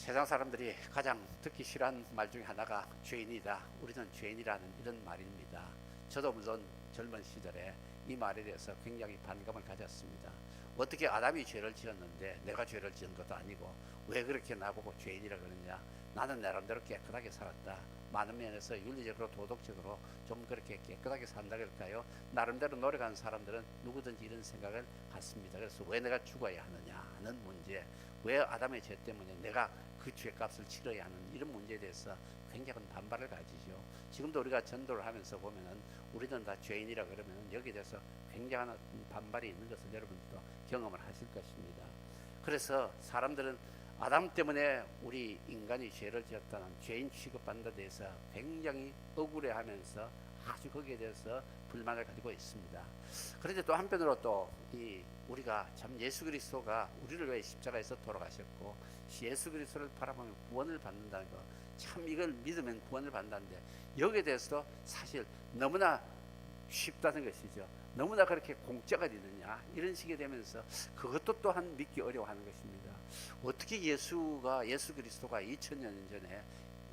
세상 사람들이 가장 듣기 싫어하는 말 중에 하나가 죄인이다. 우리는 죄인이라는 이런 말입니다. 저도 물론 젊은 시절에 이 말에 대해서 굉장히 반감을 가졌습니다. 어떻게 아담이 죄를 지었는데 내가 죄를 지은 것도 아니고 왜 그렇게 나보고 죄인이라 그러냐. 나는 나름대로 깨끗하게 살았다. 많은 면에서 윤리적으로 도덕적으로 좀 그렇게 깨끗하게 산다 그럴까요? 나름대로 노력하는 사람들은 누구든지 이런 생각을 갖습니다. 그래서 왜 내가 죽어야 하느냐 하는 문제, 왜 아담의 죄 때문에 내가 그 죄값을 치러야 하는 이런 문제에 대해서 굉장한 반발을 가지죠. 지금도 우리가 전도를 하면서 보면은 우리는 다 죄인이라 그러면 여기에 대해서 굉장한 반발이 있는 것을 여러분도 경험을 하실 것입니다. 그래서 사람들은 아담 때문에 우리 인간이 죄를 지었다는 죄인 취급받는 데 대해서 굉장히 억울해하면서 아주 거기에 대해서 불만을 가지고 있습니다. 그런데 또 한편으로 또 우리가 참 예수 그리스도가 우리를 위해 십자가에서 돌아가셨고 예수 그리스도를 바라보면 구원을 받는다는 거, 참 이걸 믿으면 구원을 받는다는데 여기에 대해서도 사실 너무나 쉽다는 것이죠. 너무나 그렇게 공짜가 되느냐 이런 식이 되면서 그것도 또한 믿기 어려워하는 것입니다. 어떻게 예수 그리스도가 2000년 전에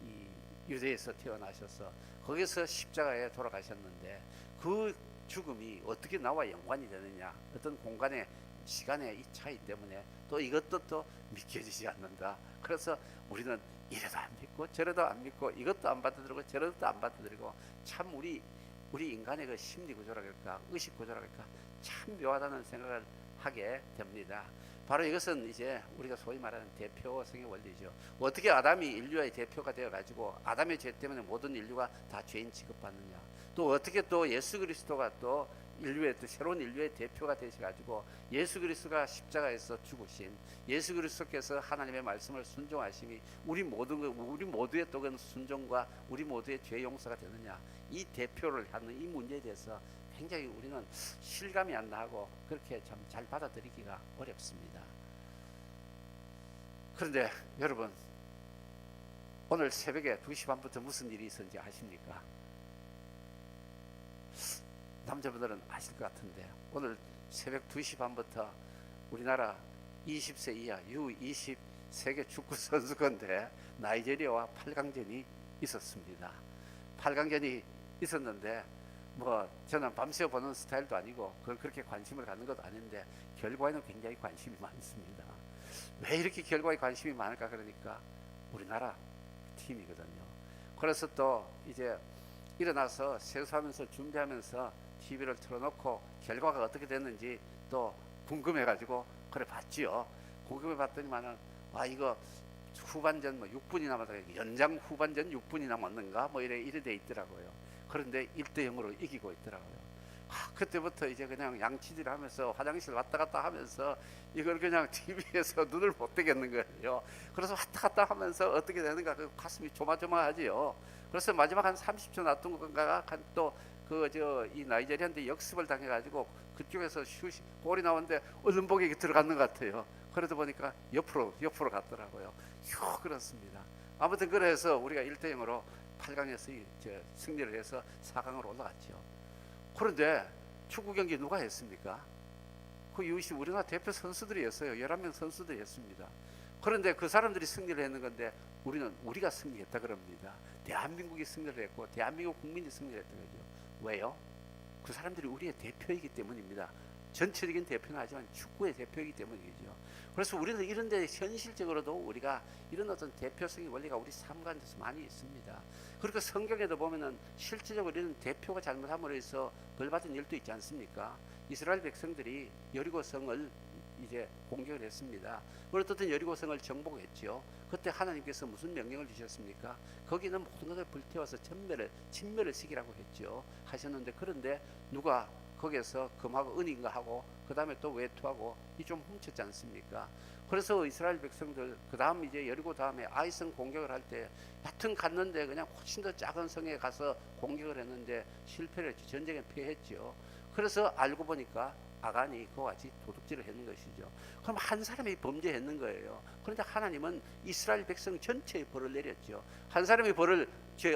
이 유대에서 태어나셔서 거기서 십자가에 돌아가셨는데 그 죽음이 어떻게 나와 연관이 되느냐, 어떤 공간의 시간의 이 차이 때문에 또 이것도 또 믿겨지지 않는다. 그래서 우리는 이래도 안 믿고 저래도 안 믿고 이것도 안 받아들이고 저래도 안 받아들이고 참 우리 인간의 그 심리 구조랄까 의식 구조랄까 참 묘하다는 생각을 하게 됩니다. 바로 이것은 이제 우리가 소위 말하는 대표성의 원리죠. 어떻게 아담이 인류의 대표가 되어 가지고 아담의 죄 때문에 모든 인류가 다 죄인 취급받느냐, 또 어떻게 또 예수 그리스도가 또 인류의 또 새로운 인류의 대표가 되셔가지고 예수 그리스도가 십자가에서 죽으신 예수 그리스도께서 하나님의 말씀을 순종하심이 우리 모두의 또 그 순종과 우리 모두의 죄 용서가 되느냐, 이 대표를 하는 이 문제에 대해서 굉장히 우리는 실감이 안 나고 그렇게 참 잘 받아들이기가 어렵습니다. 그런데 여러분, 오늘 새벽에 2시 반부터 무슨 일이 있었는지 아십니까? 남자분들은 아실 것 같은데 오늘 새벽 2시 반부터 우리나라 20세 이하 U20 세계 축구 선수권대 나이지리아와 8강전이 있었습니다. 8강전이 있었는데 뭐 저는 밤새 보는 스타일도 아니고 그걸 그렇게 관심을 갖는 것도 아닌데 결과에는 굉장히 관심이 많습니다. 왜 이렇게 결과에 관심이 많을까? 그러니까 우리나라 팀이거든요. 그래서 또 이제 일어나서 세수하면서 준비하면서 TV를 틀어놓고 결과가 어떻게 됐는지 또 궁금해가지고 그래 봤지요. 궁금해 봤더니만은 이거 후반전 뭐 6분이 남았다, 연장 후반전 6분이 남았는가 뭐 이래 돼 있더라고요. 그런데 1대0으로 이기고 있더라고요. 그때부터 이제 그냥 양치질 하면서 화장실 왔다 갔다 하면서 이걸 그냥 TV에서 눈을 못 떼겠는 거예요. 그래서 왔다 갔다 하면서 어떻게 되는가 그 가슴이 조마조마하지요. 그래서 마지막 한 30초 놔둔 건가가 또 이 나이지리아한테 역습을 당해가지고 그쪽에서 슛이 골이 나오는데 얼른보게 들어갔는 것 같아요. 그러다 보니까 옆으로 갔더라고요. 그렇습니다. 아무튼 그래서 우리가 1대0으로 8강에서 승리를 해서 4강으로 올라갔죠. 그런데 축구 경기 누가 했습니까? 그 U20 우리나라 대표 선수들이었어요. 11명 선수들이 했습니다. 그런데 그 사람들이 승리를 했는 건데 우리가 승리했다 그럽니다. 대한민국이 승리를 했고 대한민국 국민이 승리를 했던 거죠. 왜요? 그 사람들이 우리의 대표이기 때문입니다. 전체적인 대표는 하지만 축구의 대표이기 때문이죠. 그래서 우리는 이런 데 현실적으로도 우리가 이런 어떤 대표성의 원리가 우리 삶 가운데서 많이 있습니다. 그리고 성경에도 보면은 실질적으로 이런 대표가 잘못함으로 해서 벌 받은 일도 있지 않습니까? 이스라엘 백성들이 여리고성을 이제 공격을 했습니다. 어떻든 여리고성을 정복했죠. 그때 하나님께서 무슨 명령을 주셨습니까? 거기는 모든 것을 불태워서 진멸을 시키라고 했죠. 하셨는데 그런데 누가 거기에서 금하고 은인가 하고 그 다음에 또 외투하고 이 좀 훔쳤지 않습니까? 그래서 이스라엘 백성들 그 다음 이제 여리고 다음에 아이성 공격을 할 때 여튼 갔는데 그냥 훨씬 더 작은 성에 가서 공격을 했는데 실패를 했죠. 전쟁에 패했죠. 그래서 알고 보니까 아간이 그와 같이 도둑질을 했는 것이죠. 그럼 한 사람이 범죄했는 거예요. 그런데 하나님은 이스라엘 백성 전체의 벌을 내렸죠. 한 사람이 벌을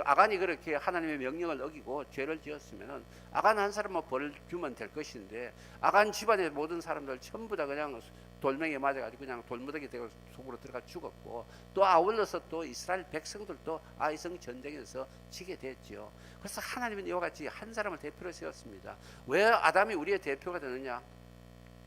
아간이 그렇게 하나님의 명령을 어기고 죄를 지었으면은 아간 한 사람만 벌을 주면 될 것인데 아간 집안의 모든 사람들 전부 다 그냥 돌멩이에 맞아가지고 그냥 돌무더기 되고 속으로 들어가 죽었고, 또 아울러서 또 이스라엘 백성들도 아이성 전쟁에서 지게 됐죠. 그래서 하나님은 이와 같이 한 사람을 대표로 세웠습니다. 왜 아담이 우리의 대표가 되느냐?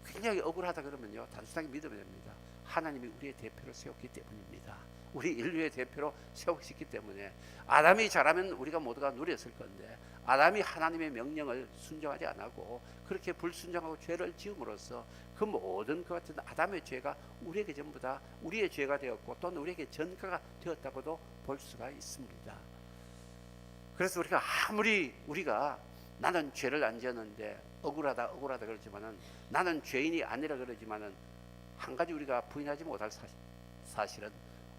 굉장히 억울하다 그러면요, 단순하게 믿으면 됩니다. 하나님이 우리의 대표로 세웠기 때문입니다. 우리 인류의 대표로 세우셨기 때문에 아담이 잘하면 우리가 모두가 누렸을 건데, 아담이 하나님의 명령을 순종하지 않고 그렇게 불순종하고 죄를 지음으로써 그 모든 것 같은 아담의 죄가 우리에게 전부 다 우리의 죄가 되었고 또는 우리에게 전가가 되었다고도 볼 수가 있습니다. 그래서 우리가 나는 죄를 안 지었는데 억울하다 그러지만은, 나는 죄인이 아니라 그러지만은, 한 가지 우리가 부인하지 못할 사실은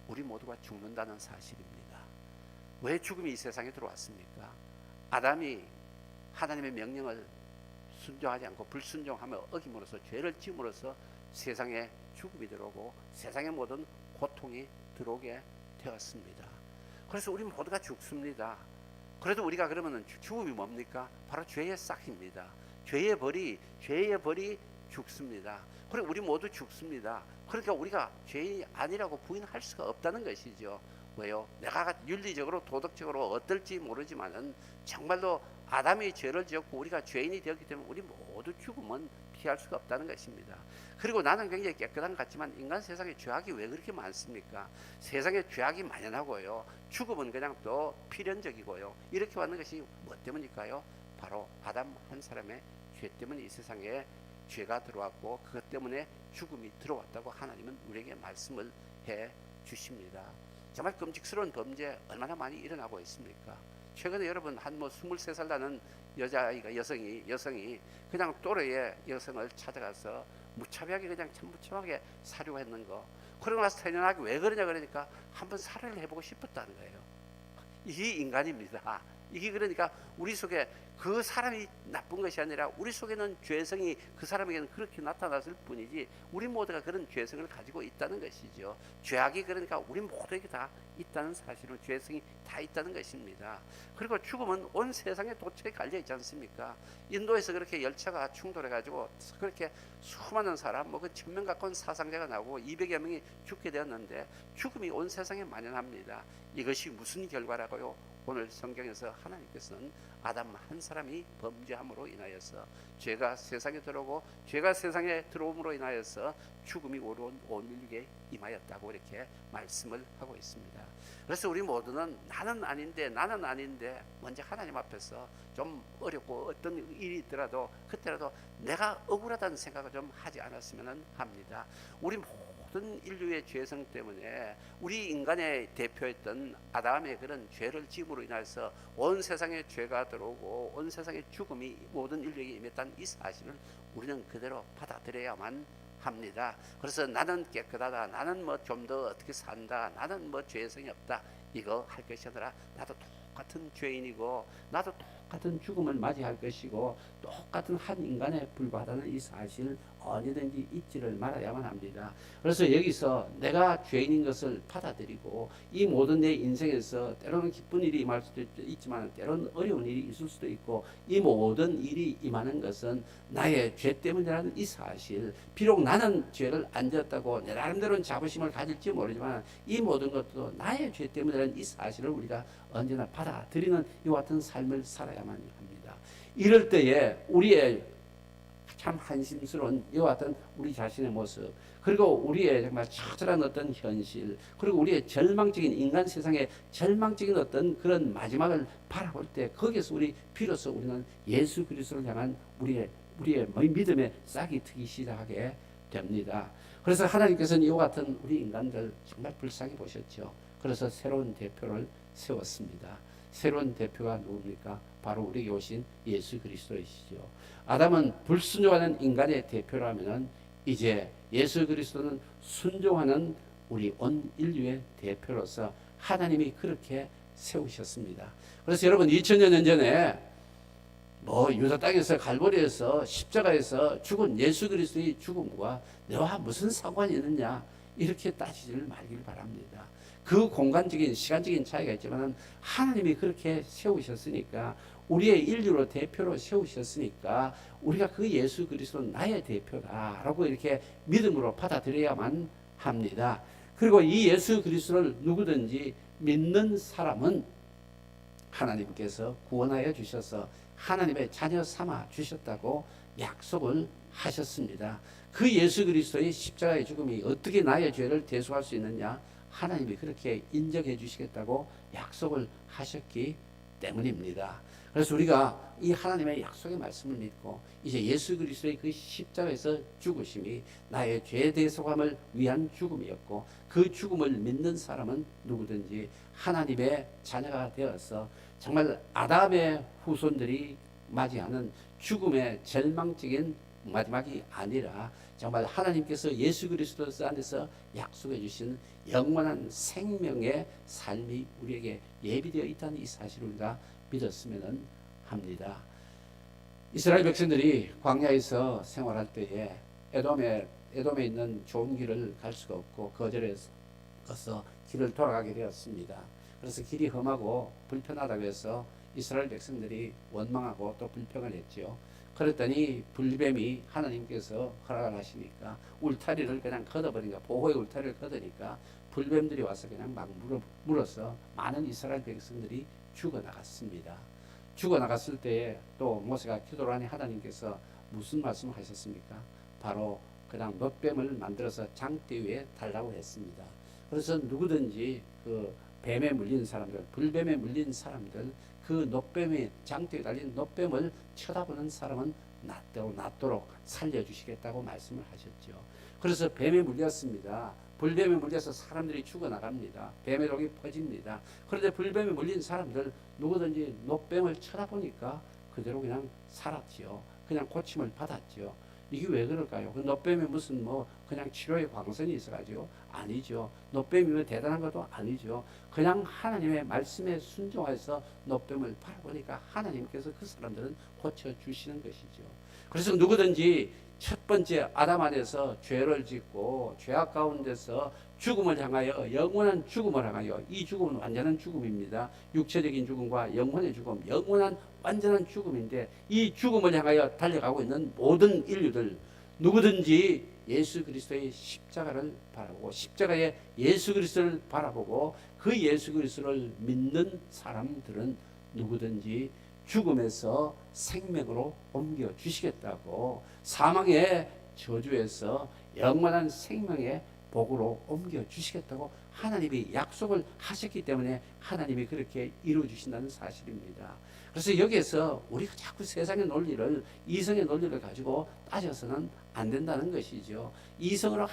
우리 모두가 죽는다는 사실입니다. 왜 죽음이 이 세상에 들어왔습니까? 아담이 하나님의 명령을 순종하지 않고 불순종하며 어김으로써 죄를 지음으로써 세상에 죽음이 들어오고 세상의 모든 고통이 들어오게 되었습니다. 그래서 우리 모두가 죽습니다. 그래도 우리가 그러면은 죽음이 뭡니까? 바로 죄의 싹입니다. 죄의 벌이 죽습니다. 그리고 우리 모두 죽습니다. 그러니까 우리가 죄인이 아니라고 부인할 수가 없다는 것이죠. 왜요? 내가 윤리적으로 도덕적으로 어떨지 모르지만은 정말로 아담이 죄를 지었고 우리가 죄인이 되었기 때문에 우리 모두 죽음은 피할 수가 없다는 것입니다. 그리고 나는 굉장히 깨끗한 것 같지만 인간 세상에 죄악이 왜 그렇게 많습니까? 세상에 죄악이 만연하고요, 죽음은 그냥 또 필연적이고요, 이렇게 왔는 것이 뭐 때문일까요? 바로 아담 한 사람의 죄 때문에 이 세상에 죄가 들어왔고 그것 때문에 죽음이 들어왔다고 하나님은 우리에게 말씀을 해 주십니다. 정말 끔찍스러운 범죄 얼마나 많이 일어나고 있습니까? 최근에 여러분 한 23살 나는 여자아이가 여성이 그냥 또래의 여성을 찾아가서 무차별하게 그냥 참 무참하게 살해를 했는 거. 그러고 나서 태어나기 왜 그러냐 그러니까 한번 살해를 해보고 싶었다는 거예요. 이게 인간입니다. 이게 그러니까 우리 속에 그 사람이 나쁜 것이 아니라 우리 속에는 죄성이 그 사람에게는 그렇게 나타났을 뿐이지 우리 모두가 그런 죄성을 가지고 있다는 것이죠. 죄악이 그러니까 우리 모두에게 다 있다는 사실은 죄성이 다 있다는 것입니다. 그리고 죽음은 온 세상에 도처에 갈려 있지 않습니까? 인도에서 그렇게 열차가 충돌해가지고 그렇게 수많은 사람, 그 1000명 가까운 사상자가 나오고 200여 명이 죽게 되었는데 죽음이 온 세상에 만연합니다. 이것이 무슨 결과라고요? 오늘 성경에서 하나님께서는 아담 한 사람이 범죄함으로 인하여서 죄가 세상에 들어오고 죄가 세상에 들어옴으로 인하여서 죽음이 온 인류에게 임하였다고 이렇게 말씀을 하고 있습니다. 그래서 우리 모두는 나는 아닌데 먼저 하나님 앞에서 좀 어렵고 어떤 일이 있더라도 그때라도 내가 억울하다는 생각을 좀 하지 않았으면 합니다. 우리 모든 인류의 죄성 때문에 우리 인간의 대표였던 아담의 그런 죄를 지음으로 인해서 온 세상에 죄가 들어오고 온 세상에 죽음이 모든 인류에게 임했다는 이 사실을 우리는 그대로 받아들여야만 합니다. 그래서 나는 깨끗하다, 나는 좀 더 어떻게 산다, 나는 죄성이 없다, 이거 할 것이 아니라 나도 똑같은 죄인이고 나도 똑같은 죽음을 맞이할 것이고 똑같은 한 인간에 불과하다는 이 사실 어디든지 잊지를 말아야만 합니다. 그래서 여기서 내가 죄인인 것을 받아들이고 이 모든 내 인생에서 때로는 기쁜 일이 임할 수도 있지만 때로는 어려운 일이 있을 수도 있고 이 모든 일이 임하는 것은 나의 죄 때문이라는 이 사실, 비록 나는 죄를 안 지었다고 내 나름대로는 자부심을 가질지 모르지만 이 모든 것도 나의 죄 때문이라는 이 사실을 우리가 언제나 받아들이는 이와 같은 삶을 살아야만 합니다. 이럴 때에 우리의 참 한심스러운 이와 같은 우리 자신의 모습, 그리고 우리의 정말 처절한 어떤 현실, 그리고 우리의 절망적인 인간 세상의 절망적인 어떤 그런 마지막을 바라볼 때 거기에서 비로소 우리는 예수 그리스도를 향한 우리의 믿음의 싹이 트기 시작하게 됩니다. 그래서 하나님께서는 이와 같은 우리 인간들 정말 불쌍히 보셨죠. 그래서 새로운 대표를 세웠습니다. 새로운 대표가 누굽니까? 바로 우리에게 오신 예수 그리스도이시죠. 아담은 불순종하는 인간의 대표라면 이제 예수 그리스도는 순종하는 우리 온 인류의 대표로서 하나님이 그렇게 세우셨습니다. 그래서 여러분 2000년 전에 유다 땅에서 갈보리에서 십자가에서 죽은 예수 그리스도의 죽음과 너와 무슨 상관이 있느냐, 이렇게 따지지를 말길 바랍니다. 그 공간적인 시간적인 차이가 있지만 하나님이 그렇게 세우셨으니까, 우리의 인류로 대표로 세우셨으니까 우리가 그 예수 그리스도는 나의 대표다라고 이렇게 믿음으로 받아들여야만 합니다. 그리고 이 예수 그리스도를 누구든지 믿는 사람은 하나님께서 구원하여 주셔서 하나님의 자녀 삼아 주셨다고 약속을 하셨습니다. 그 예수 그리스도의 십자가의 죽음이 어떻게 나의 죄를 대속할 수 있느냐? 하나님이 그렇게 인정해 주시겠다고 약속을 하셨기 때문입니다. 그래서 우리가 이 하나님의 약속의 말씀을 믿고 이제 예수 그리스도의 그 십자가에서 죽으심이 나의 죄 대속함을 위한 죽음이었고, 그 죽음을 믿는 사람은 누구든지 하나님의 자녀가 되어서 정말 아담의 후손들이 맞이하는 죽음의 절망적인 마지막이 아니라 정말 하나님께서 예수 그리스도 안에서 약속해 주신 영원한 생명의 삶이 우리에게 예비되어 있다는 이 사실을 우리가 믿었으면 합니다. 이스라엘 백성들이 광야에서 생활할 때에 에돔에 있는 좋은 길을 갈 수가 없고 거절해서 길을 돌아가게 되었습니다. 그래서 길이 험하고 불편하다고 해서 이스라엘 백성들이 원망하고 또 불평을 했죠. 그랬더니 불뱀이 하나님께서 허락을 하시니까 울타리를 그냥 걷어버리니까, 보호의 울타리를 걷으니까 불뱀들이 와서 그냥 막 물어서 많은 이스라엘 백성들이 죽어나갔습니다. 죽어나갔을 때에 또 모세가 기도를 하니 하나님께서 무슨 말씀을 하셨습니까? 바로 그냥 놋뱀을 만들어서 장대 위에 달라고 했습니다. 그래서 누구든지 그 뱀에 물린 사람들, 불뱀에 물린 사람들, 그 놋뱀이 장대에 달린 놋뱀을 쳐다보는 사람은 낫도록 살려주시겠다고 말씀을 하셨죠. 그래서 뱀에 물렸습니다. 불뱀에 물려서 사람들이 죽어나갑니다. 뱀의 독이 퍼집니다. 그런데 불뱀에 물린 사람들 누구든지 놋뱀을 쳐다보니까 그대로 그냥 살았지요. 그냥 고침을 받았지요. 이게 왜 그럴까요? 그 놋뱀에 무슨 그냥 치료의 광선이 있어가지고 아니죠. 놋뱀이면 대단한 것도 아니죠. 그냥 하나님의 말씀에 순종해서 놋뱀을 바라보니까 하나님께서 그 사람들은 고쳐주시는 것이죠. 그래서 누구든지 첫 번째 아담 안에서 죄를 짓고 죄악 가운데서 죽음을 향하여, 영원한 죽음을 향하여, 이 죽음은 완전한 죽음입니다. 육체적인 죽음과 영혼의 죽음, 영원한 완전한 죽음인데, 이 죽음을 향하여 달려가고 있는 모든 인류들, 누구든지 예수 그리스도의 십자가를 바라보고 십자가의 예수 그리스도를 바라보고 그 예수 그리스도를 믿는 사람들은 누구든지 죽음에서 생명으로 옮겨 주시겠다고, 사망의 저주에서 영원한 생명의 복으로 옮겨 주시겠다고 하나님이 약속을 하셨기 때문에 하나님이 그렇게 이루어 주신다는 사실입니다. 그래서 여기에서 우리가 자꾸 세상의 논리를, 이성의 논리를 가지고 따져서는 안 된다는 것이죠. 이성으로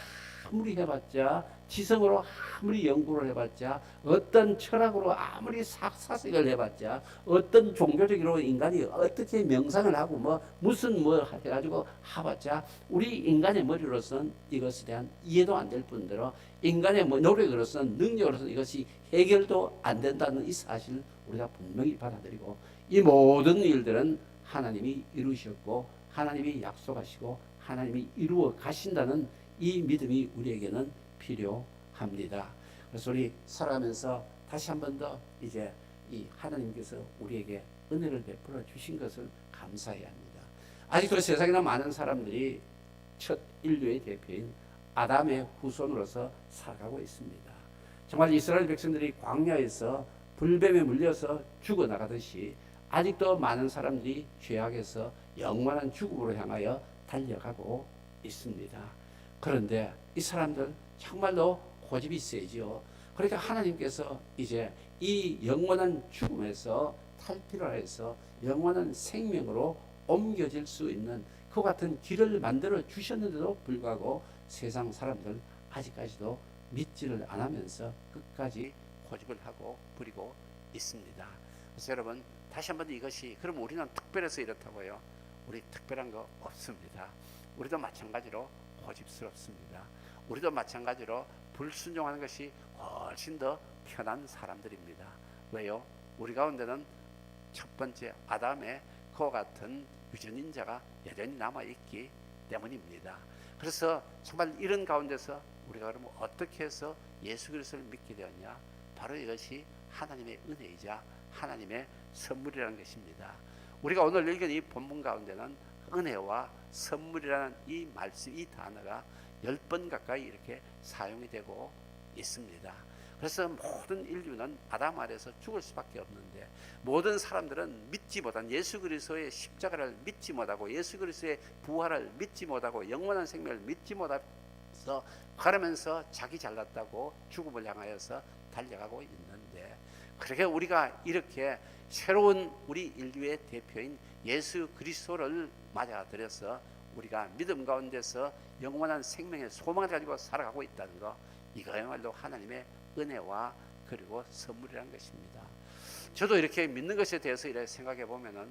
아무리 해봤자, 지성으로 아무리 연구를 해봤자, 어떤 철학으로 아무리 사색을 해봤자, 어떤 종교적으로 인간이 어떻게 명상을 하고 무슨 해가지고 해봤자, 우리 인간의 머리로서는 이것에 대한 이해도 안 될 뿐더러 인간의 노력으로서는, 능력으로서는 이것이 해결도 안 된다는 이 사실을 우리가 분명히 받아들이고, 이 모든 일들은 하나님이 이루셨고 하나님이 약속하시고 하나님이 이루어 가신다는 이 믿음이 우리에게는 필요합니다. 그래서 우리 살아가면서 다시 한 번 더 이제 이 하나님께서 우리에게 은혜를 베풀어 주신 것을 감사해야 합니다. 아직도 세상에는 많은 사람들이 첫 인류의 대표인 아담의 후손으로서 살아가고 있습니다. 정말 이스라엘 백성들이 광야에서 불뱀에 물려서 죽어나가듯이 아직도 많은 사람들이 죄악에서 영원한 죽음으로 향하여 달려가고 있습니다. 그런데 이 사람들 정말로 고집이 세지요. 그러니까 하나님께서 이제 이 영원한 죽음에서 탈피를 해서 영원한 생명으로 옮겨질 수 있는 그 같은 길을 만들어 주셨는데도 불구하고 세상 사람들 아직까지도 믿지를 않으면서 끝까지 고집을 하고 부리고 있습니다. 그래서 여러분, 다시 한번 이것이, 그럼 우리는 특별해서 이렇다고요? 우리 특별한 거 없습니다. 우리도 마찬가지로 고집스럽습니다. 우리도 마찬가지로 불순종하는 것이 훨씬 더 편한 사람들입니다. 왜요? 우리 가운데는 첫 번째 아담의 그와 같은 유전인자가 여전히 남아있기 때문입니다. 그래서 정말 이런 가운데서 우리가 그러면 어떻게 해서 예수 그리스도를 믿게 되었냐? 바로 이것이 하나님의 은혜이자 하나님의 선물이라는 것입니다. 우리가 오늘 읽은 이 본문 가운데는 은혜와 선물이라는 이 말씀, 이 단어가 10번 가까이 이렇게 사용이 되고 있습니다. 그래서 모든 인류는 아담 아래서 죽을 수밖에 없는데, 모든 사람들은 믿지 못한 예수 그리스도의 십자가를 믿지 못하고 예수 그리스도의 부활을 믿지 못하고 영원한 생명을 믿지 못해서 그러면서 자기 잘났다고 죽음을 향하여서 달려가고 있는데, 그렇게 우리가 이렇게 새로운 우리 인류의 대표인 예수 그리스도를 맞아들여서 우리가 믿음 가운데서 영원한 생명의 소망을 가지고 살아가고 있다는 것, 이거야말로 하나님의 은혜와 그리고 선물이라는 것입니다. 저도 이렇게 믿는 것에 대해서 이렇게 생각해 보면은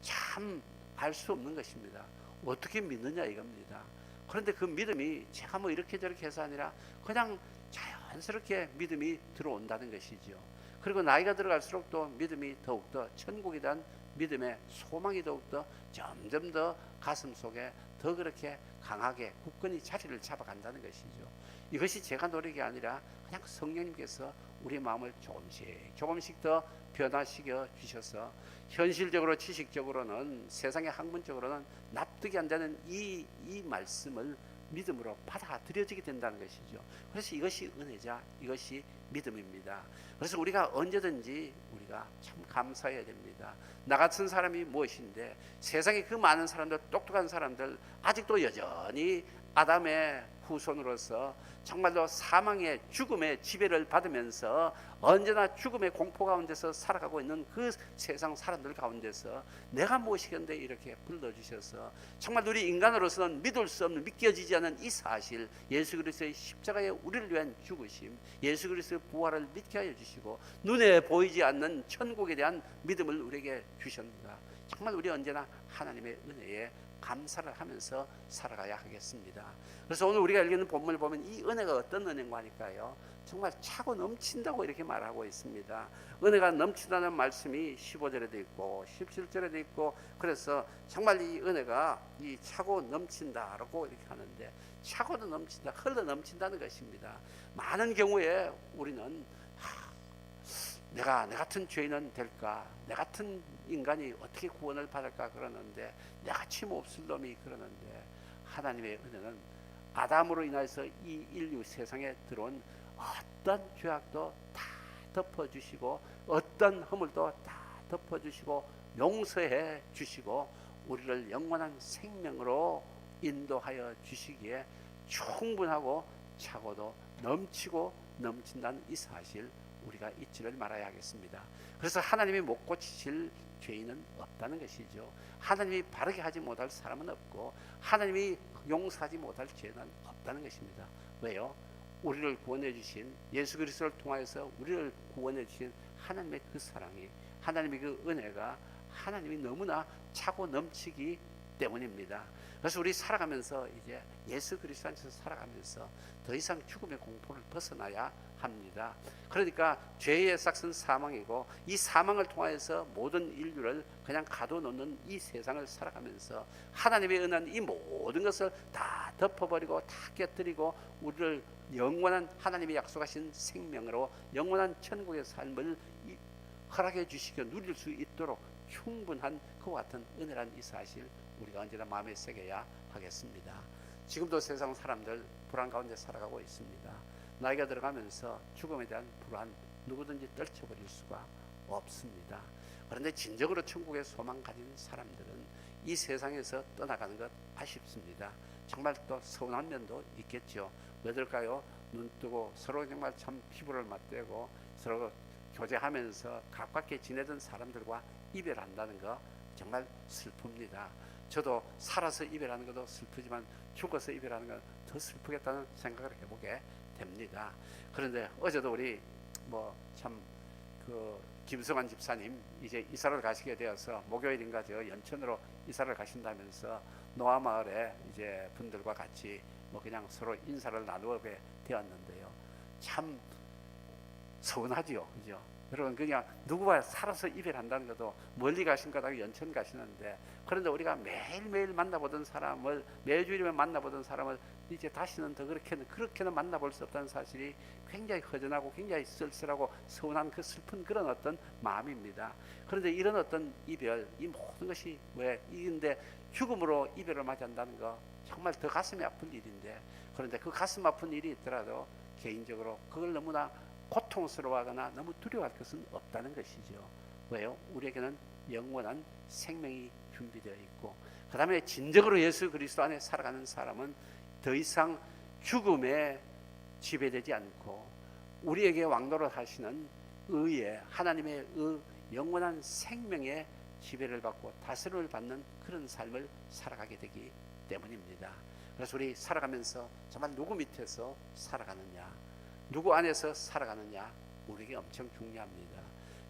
참 알 수 없는 것입니다. 어떻게 믿느냐 이겁니다. 그런데 그 믿음이 제가 뭐 이렇게 저렇게 해서 아니라 그냥 자연스럽게 믿음이 들어온다는 것이죠. 그리고 나이가 들어갈수록 또 믿음이 더욱더, 천국에 대한 믿음의 소망이 더욱더 점점 더 가슴 속에 더 그렇게 강하게 굳건히 자리를 잡아간다는 것이죠. 이것이 제가 노력이 아니라 그냥 성령님께서 우리 마음을 조금씩 더 변화시켜 주셔서 현실적으로, 지식적으로는, 세상의 학문적으로는 납득이 안 되는 이 말씀을 믿음으로 받아들여지게 된다는 것이죠. 그래서 이것이 은혜자, 이것이 믿음입니다. 그래서 우리가 언제든지 우리가 참 감사해야 됩니다. 나 같은 사람이 무엇인데, 세상에 그 많은 사람들, 똑똑한 사람들, 아직도 여전히 아담의 후손으로서 정말로 사망의, 죽음의 지배를 받으면서 언제나 죽음의 공포 가운데서 살아가고 있는 그 세상 사람들 가운데서 내가 무엇이겠는데 이렇게 불러주셔서 정말 우리 인간으로서는 믿을 수 없는, 믿겨지지 않는 이 사실, 예수 그리스도의 십자가에 우리를 위한 죽으심, 예수 그리스도의 부활을 믿게 하여 주시고 눈에 보이지 않는 천국에 대한 믿음을 우리에게 주셨습니다. 정말 우리 언제나 하나님의 은혜에 감사를 하면서 살아가야 하겠습니다. 그래서 오늘 우리가 읽는 본문을 보면 이 은혜가 어떤 은혜인가 하니까요, 정말 차고 넘친다고 이렇게 말하고 있습니다. 은혜가 넘친다는 말씀이 15절에도 있고 17절에도 있고, 그래서 정말 이 은혜가 이 차고 넘친다라고 이렇게 하는데, 차고도 넘친다, 흘러 넘친다는 것입니다. 많은 경우에 우리는 내가 내 같은 죄인은 될까, 내 같은 인간이 어떻게 구원을 받을까 그러는데, 내같이 몹쓸 놈이 그러는데, 하나님의 은혜는 아담으로 인해서 이 인류 세상에 들어온 어떤 죄악도 다 덮어주시고, 어떤 허물도 다 덮어주시고 용서해 주시고 우리를 영원한 생명으로 인도하여 주시기에 충분하고 차고도 넘치고 넘친다는 이 사실, 우리가 잊지를 말아야 하겠습니다. 그래서 하나님이 못 고치실 죄인은 없다는 것이죠. 하나님이 바르게 하지 못할 사람은 없고 하나님이 용서하지 못할 죄는 없다는 것입니다. 왜요? 우리를 구원해 주신 예수 그리스도를 통하여서 우리를 구원해 주신 하나님의 그 사랑이, 하나님의 그 은혜가 하나님이 너무나 차고 넘치기 때문입니다. 그래서 우리 살아가면서 이제 예수 그리스도 안에서 살아가면서 더 이상 죽음의 공포를 벗어나야 합니다. 그러니까 죄의 싹은 사망이고, 이 사망을 통하여서 모든 인류를 그냥 가둬놓는 이 세상을 살아가면서 하나님의 은혜는 이 모든 것을 다 덮어버리고 다 깨뜨리고 우리를 영원한, 하나님이 약속하신 생명으로 영원한 천국의 삶을 허락해 주시고 누릴 수 있도록 충분한 그와 같은 은혜란 이 사실, 우리가 언제나 마음에 새겨야 하겠습니다. 지금도 세상 사람들 불안 가운데 살아가고 있습니다. 나이가 들어가면서 죽음에 대한 불안, 누구든지 떨쳐버릴 수가 없습니다. 그런데 진정으로 천국의 소망 가진 사람들은 이 세상에서 떠나가는 것 아쉽습니다. 정말 또 서운한 면도 있겠죠. 왜들까요? 눈 뜨고 서로 정말 참 피부를 맞대고 서로 교제하면서 가깝게 지내던 사람들과 이별한다는 거 정말 슬픕니다. 저도 살아서 이별하는 것도 슬프지만 죽어서 이별하는 건 더 슬프겠다는 생각을 해보게 됩니다. 그런데 어제도 우리 김성환 집사님 이제 이사를 가시게 되어서 목요일인가 저 연천으로 이사를 가신다면서 노아마을에 이제 분들과 같이 그냥 서로 인사를 나누게 되었는데요. 참 서운하지요, 그죠? 여러분 그냥 누구와 살아서 이별한다는 것도 멀리 가신 거다고 연천 가시는데, 그런데 우리가 매일매일 만나보던 사람을, 매주일에 만나보던 사람을 이제 다시는 더 그렇게는 만나볼 수 없다는 사실이 굉장히 허전하고 굉장히 쓸쓸하고 서운한 그 슬픈 그런 어떤 마음입니다. 그런데 이런 어떤 이별, 이 모든 것이 왜 이인데, 죽음으로 이별을 맞이한다는 거 정말 더 가슴이 아픈 일인데, 그런데 그 가슴 아픈 일이 있더라도 개인적으로 그걸 너무나 고통스러워하거나 너무 두려워할 것은 없다는 것이죠. 왜요? 우리에게는 영원한 생명이 준비되어 있고, 그 다음에 진정으로 예수 그리스도 안에 살아가는 사람은 더 이상 죽음에 지배되지 않고 우리에게 왕노릇 하시는 의의, 하나님의 영원한 생명의 지배를 받고 다스림을 받는 그런 삶을 살아가게 되기 때문입니다. 그래서 우리 살아가면서 정말 누구 밑에서 살아가느냐, 누구 안에서 살아가느냐, 우리에게 엄청 중요합니다.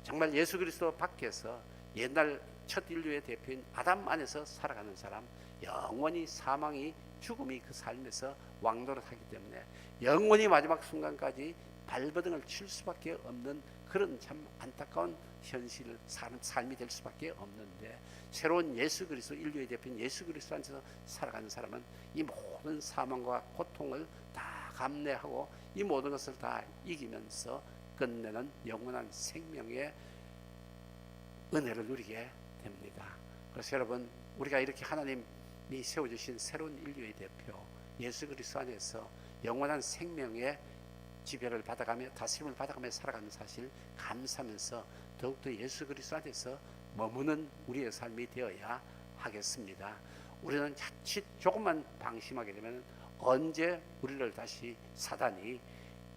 정말 예수 그리스도 밖에서 옛날 첫 인류의 대표인 아담 안에서 살아가는 사람, 영원히 사망이, 죽음이 그 삶에서 왕노릇하기 때문에 영원히 마지막 순간까지 발버둥을 칠 수밖에 없는 그런 참 안타까운 현실, 삶이 될 수밖에 없는데, 새로운 예수 그리스도, 인류의 대표인 예수 그리스도 안에서 살아가는 사람은 이 모든 사망과 고통을 다 감내하고 이 모든 것을 다 이기면서 끝내는 영원한 생명의 은혜를 누리게 됩니다. 그래서 여러분, 우리가 이렇게 하나님이 세워주신 새로운 인류의 대표 예수 그리스도 안에서 영원한 생명의 지배를 받아가며 다스림을 받아가며 살아가는 사실 감사하면서 더욱더 예수 그리스도 안에서 머무는 우리의 삶이 되어야 하겠습니다. 우리는 자칫 조금만 방심하게 되면 언제 우리를 다시 사단이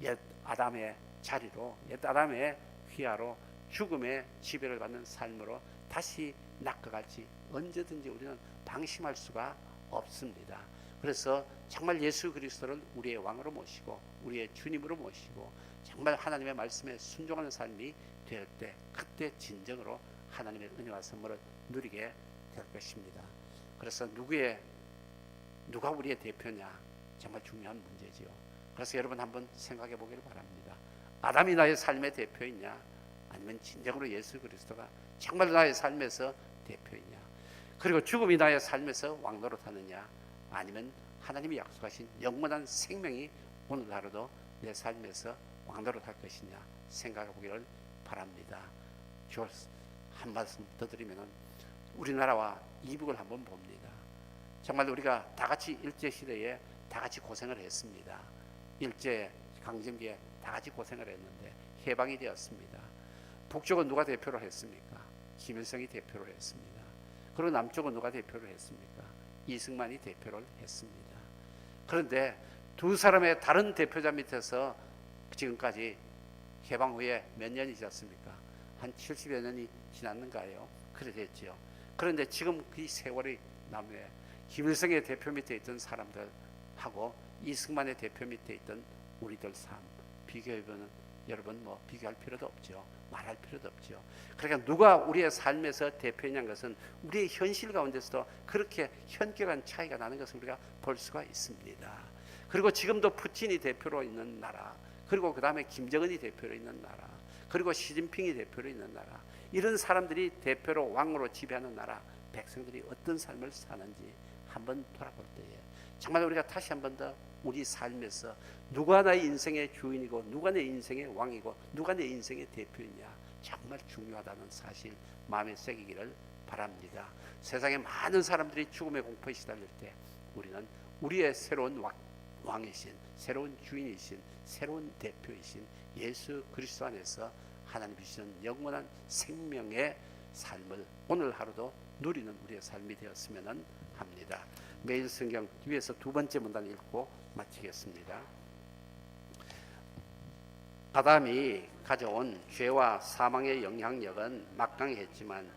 옛 아담의 자리로, 옛 아담의 휘하로 죽음의 지배를 받는 삶으로 다시 낚아갈지 언제든지 우리는 방심할 수가 없습니다. 그래서 정말 예수 그리스도를 우리의 왕으로 모시고 우리의 주님으로 모시고 정말 하나님의 말씀에 순종하는 삶이 될 때, 그때 진정으로 하나님의 은혜와 선물을 누리게 될 것입니다. 그래서 누가 우리의 대표냐, 정말 중요한 문제지요. 그래서 여러분 한번 생각해 보기를 바랍니다. 아담이 나의 삶의 대표이냐, 아니면 진정으로 예수 그리스도가 정말 나의 삶에서 대표이냐, 그리고 죽음이 나의 삶에서 왕노릇하느냐, 아니면 하나님이 약속하신 영원한 생명이 오늘 하루도 내 삶에서 왕노릇할 것이냐 생각해 보기를 바랍니다. 한 말씀 더 드리면, 우리나라와 이북을 한번 봅니다. 정말 우리가 다 같이 일제시대에 다 같이 고생을 했습니다. 일제 강점기에 다 같이 고생을 했는데 해방이 되었습니다. 북쪽은 누가 대표를 했습니까? 김일성이 대표를 했습니다. 그리고 남쪽은 누가 대표를 했습니까? 이승만이 대표를 했습니다. 그런데 두 사람의 다른 대표자 밑에서 지금까지 해방 후에 몇 년이 지났습니까? 한 70여 년이 지났는가요? 그래 됐죠. 그런데 지금 그 세월이 남에 김일성의 대표 밑에 있던 사람들하고 이승만의 대표 밑에 있던 우리들 삶 비교해보면 여러분 비교할 필요도 없죠. 말할 필요도 없죠. 그러니까 누가 우리의 삶에서 대표냐는 것은 우리의 현실 가운데서도 그렇게 현격한 차이가 나는 것을 우리가 볼 수가 있습니다. 그리고 지금도 푸틴이 대표로 있는 나라, 그리고 그 다음에 김정은이 대표로 있는 나라, 그리고 시진핑이 대표로 있는 나라, 이런 사람들이 대표로 왕으로 지배하는 나라 백성들이 어떤 삶을 사는지 한번 돌아볼 때에 정말 우리가 다시 한번 더 우리 삶에서 누가 나의 인생의 주인이고 누가 내 인생의 왕이고 누가 내 인생의 대표이냐 정말 중요하다는 사실 마음에 새기기를 바랍니다. 세상에 많은 사람들이 죽음의 공포에 시달릴 때 우리는 우리의 새로운 왕이신, 새로운 주인이신, 새로운 대표이신 예수 그리스도 안에서 하나님 주시는 영원한 생명의 삶을 오늘 하루도 누리는 우리의 삶이 되었으면 합니다. 매일 성경 위에서 두 번째 문단 읽고 마치겠습니다. 아담이 가져온 죄와 사망의 영향력은 막강했지만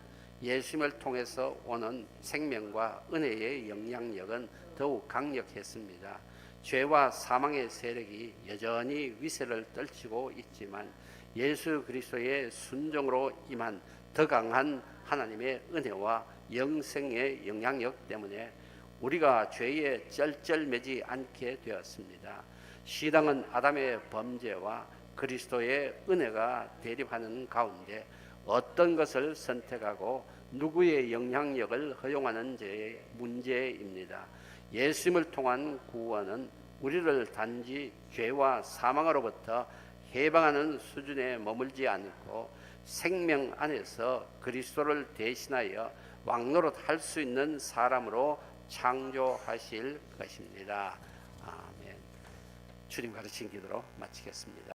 예수님을 통해서 오는 생명과 은혜의 영향력은 더욱 강력했습니다. 죄와 사망의 세력이 여전히 위세를 떨치고 있지만 예수 그리스도의 순종으로 임한 더 강한 하나님의 은혜와 영생의 영향력 때문에 우리가 죄에 쩔쩔매지 않게 되었습니다. 시당은 아담의 범죄와 그리스도의 은혜가 대립하는 가운데 어떤 것을 선택하고 누구의 영향력을 허용하는지의 문제입니다. 예수님을 통한 구원은 우리를 단지 죄와 사망으로부터 해방하는 수준에 머물지 않고 생명 안에서 그리스도를 대신하여 왕노릇할 수 있는 사람으로 창조하실 것입니다. 아멘. 주님 가르친 기도로 마치겠습니다.